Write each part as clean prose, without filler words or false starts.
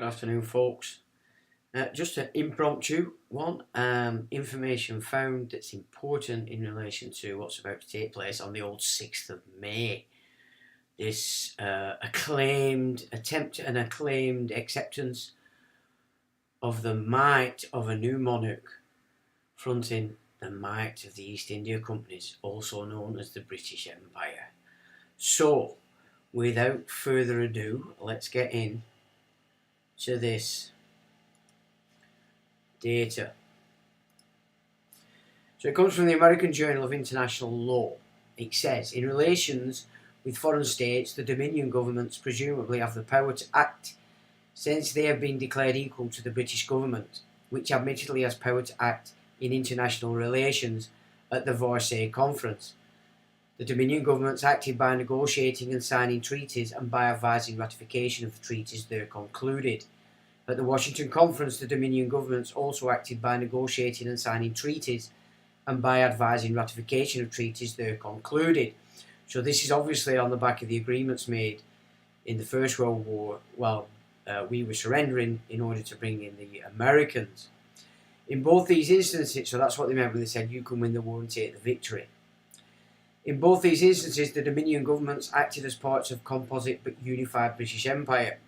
Good afternoon, folks. Just an impromptu one. Information found that's important in relation to what's about to take place on the old 6th of May. This acclaimed acceptance of the might of a new monarch fronting the might of the East India Companies, also known as the British Empire. So, without further ado, let's get in to this data. So it comes from the American Journal of International Law. It says, in relations with foreign states, the Dominion governments presumably have the power to act since they have been declared equal to the British government, which admittedly has power to act in international relations at the Versailles Conference. The Dominion governments acted by negotiating and signing treaties and by advising ratification of the treaties there concluded. At the Washington Conference, the Dominion governments also acted by negotiating and signing treaties and by advising ratification of treaties there concluded. So this is obviously on the back of the agreements made in the First World War while we were surrendering in order to bring in the Americans. In both these instances, so that's what they meant when they said you can win the war and take the victory. In both these instances, the Dominion governments acted as parts of composite but unified British Empire.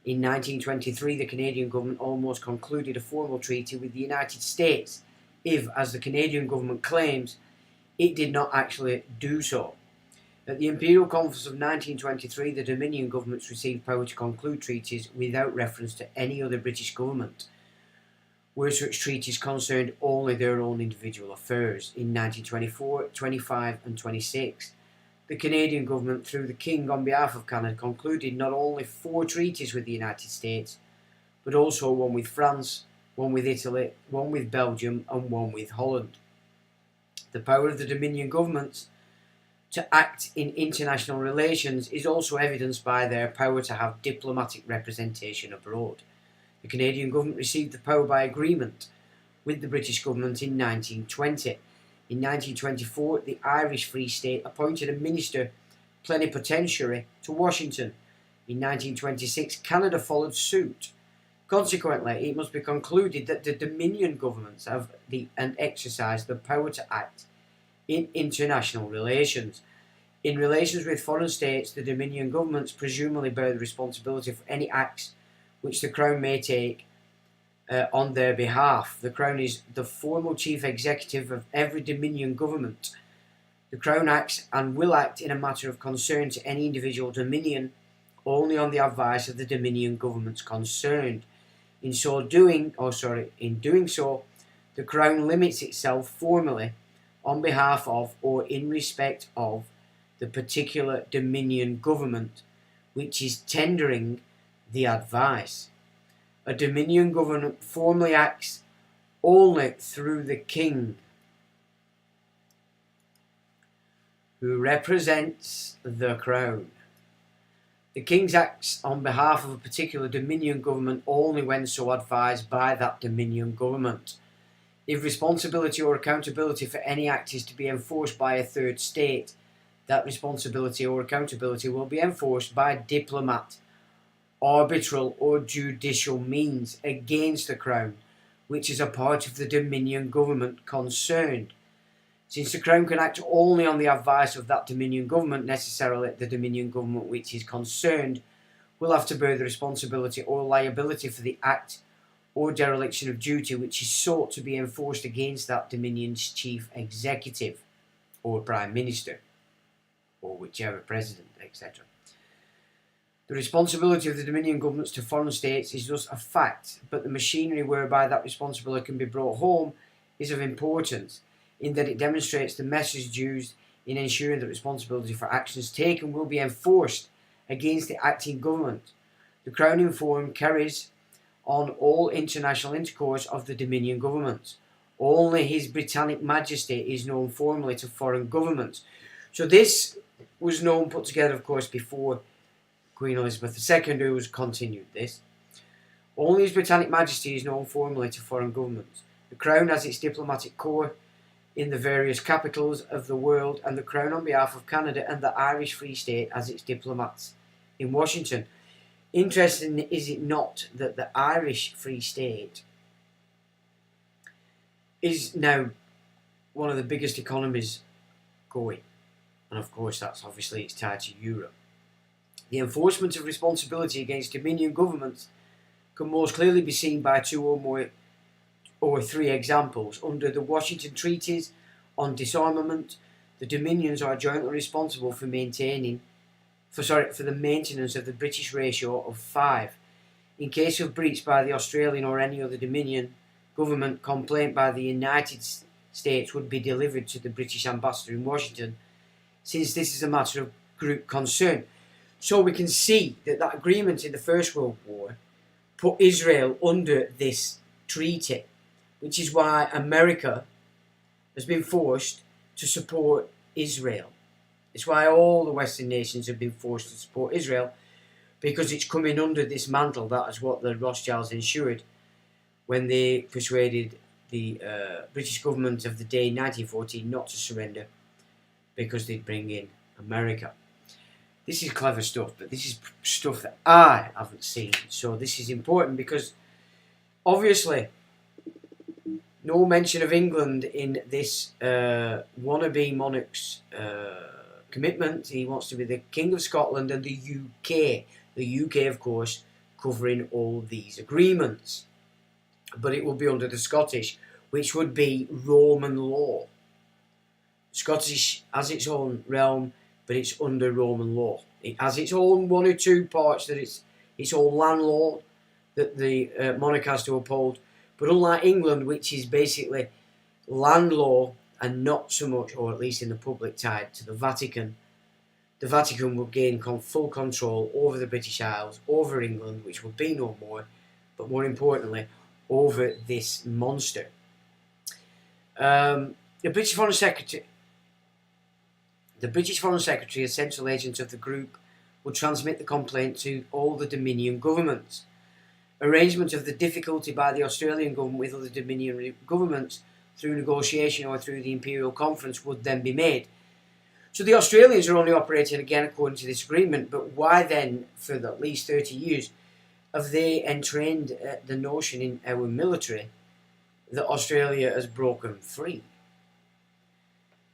In 1923, the Canadian government almost concluded a formal treaty with the United States, if, as the Canadian government claims, it did not actually do so. At the Imperial Conference of 1923, the Dominion governments received power to conclude treaties without reference to any other British government, where such treaties concerned only their own individual affairs. In 1924, 25 and 26, the Canadian government, through the King on behalf of Canada, concluded not only 4 treaties with the United States, but also one with France, one with Italy, one with Belgium, and one with Holland. The power of the Dominion governments to act in international relations is also evidenced by their power to have diplomatic representation abroad. The Canadian government received the power by agreement with the British government in 1920. In 1924, the Irish Free State appointed a minister plenipotentiary to Washington. In 1926, Canada followed suit. Consequently, it must be concluded that the Dominion governments have and exercise the power to act in international relations. In relations with foreign states, the Dominion governments presumably bear the responsibility for any acts which the Crown may take on their behalf. The Crown is the formal chief executive of every Dominion government. The Crown acts and will act in a matter of concern to any individual Dominion only on the advice of the Dominion governments concerned. In doing so, the Crown limits itself formally on behalf of or in respect of the particular Dominion government which is tendering the advice. A Dominion government formally acts only through the King, who represents the Crown. The King acts on behalf of a particular Dominion government only when so advised by that Dominion government. If responsibility or accountability for any act is to be enforced by a third state, that responsibility or accountability will be enforced by diplomat, arbitral or judicial means against the Crown, which is a part of the Dominion government concerned. Since the Crown can act only on the advice of that Dominion government, necessarily the Dominion government which is concerned will have to bear the responsibility or liability for the act or dereliction of duty which is sought to be enforced against that Dominion's chief executive or Prime Minister or whichever President, etc. The responsibility of the Dominion governments to foreign states is thus a fact, but the machinery whereby that responsibility can be brought home is of importance, in that it demonstrates the methods used in ensuring that responsibility for actions taken will be enforced against the acting government. The Crown in form carries on all international intercourse of the Dominion governments. Only His Britannic Majesty is known formally to foreign governments. So this was known, put together, of course, before Queen Elizabeth II, who has continued this. Only His Britannic Majesty is known formally to foreign governments. The Crown has its diplomatic corps in the various capitals of the world, and the Crown on behalf of Canada and the Irish Free State has its diplomats in Washington. Interesting, is it not, that the Irish Free State is now one of the biggest economies going, and of course that's obviously it's tied to Europe. The enforcement of responsibility against Dominion governments can most clearly be seen by two or three examples. Under the Washington Treaties on Disarmament, the Dominions are jointly responsible for the maintenance of the British ratio of 5. In case of breach by the Australian or any other Dominion government, complaint by the United States would be delivered to the British ambassador in Washington, since this is a matter of group concern. So we can see that agreement in the First World War put Israel under this treaty, which is why America has been forced to support Israel. It's why all the Western nations have been forced to support Israel, because it's coming under this mantle. That is what the Rothschilds ensured when they persuaded the British government of the day in 1914 not to surrender, because they'd bring in America. This is clever stuff, but this is stuff that I haven't seen. So this is important because obviously no mention of England in this wannabe monarch's commitment. He wants to be the King of Scotland and the UK. The UK, of course, covering all these agreements. But it will be under the Scottish, which would be Roman law. Scottish has its own realm, but it's under Roman law. It has its own one or two parts that it's its own land law that the monarch has to uphold. But unlike England, which is basically land law and not so much, or at least in the public, tied to the Vatican will gain full control over the British Isles, over England, which will be no more, but more importantly, over this monster. The British Foreign Secretary, as central agent of the group, would transmit the complaint to all the Dominion governments. Arrangement of the difficulty by the Australian government with other Dominion governments through negotiation or through the Imperial Conference would then be made. So the Australians are only operating again according to this agreement, but why then, for at least 30 years, have they entrained the notion in our military that Australia has broken free?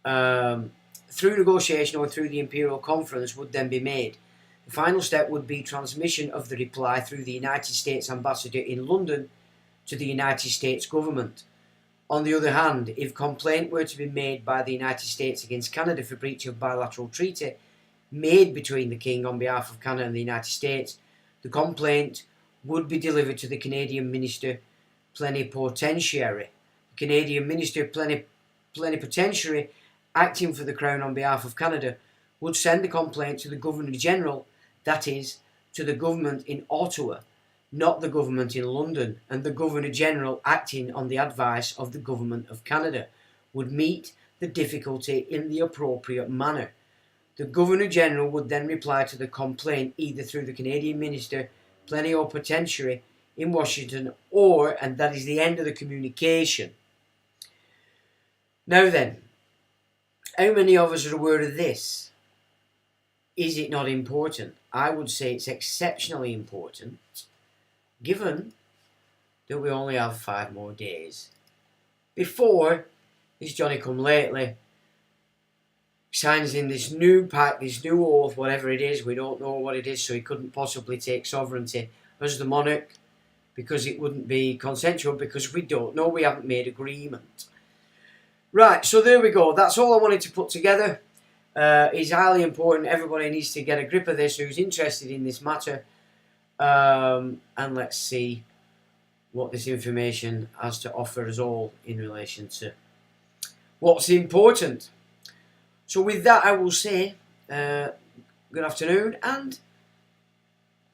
Through negotiation or through the Imperial Conference would then be made. The final step would be transmission of the reply through the United States ambassador in London to the United States government. On the other hand, if complaint were to be made by the United States against Canada for breach of bilateral treaty made between the King on behalf of Canada and the United States, the complaint would be delivered to the Canadian Minister Plenipotentiary. The Canadian Minister Plenipotentiary, acting for the Crown on behalf of Canada, would send the complaint to the Governor-General, that is, to the government in Ottawa, not the government in London, and the Governor-General, acting on the advice of the Government of Canada, would meet the difficulty in the appropriate manner. The Governor-General would then reply to the complaint either through the Canadian Minister Plenipotentiary in Washington or, and that is the end of the communication. Now then, how many of us are aware of this? Is it not important? I would say it's exceptionally important, given that we only have 5 more days before this Johnny-come-lately signs in this new pact, this new oath, whatever it is. We don't know what it is, so he couldn't possibly take sovereignty as the monarch, because it wouldn't be consensual, because we don't know, we haven't made agreement. Right, so there we go. That's all I wanted to put together. It's highly important. Everybody needs to get a grip of this who's interested in this matter. And let's see what this information has to offer us all in relation to what's important. So with that, I will say good afternoon and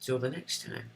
till the next time.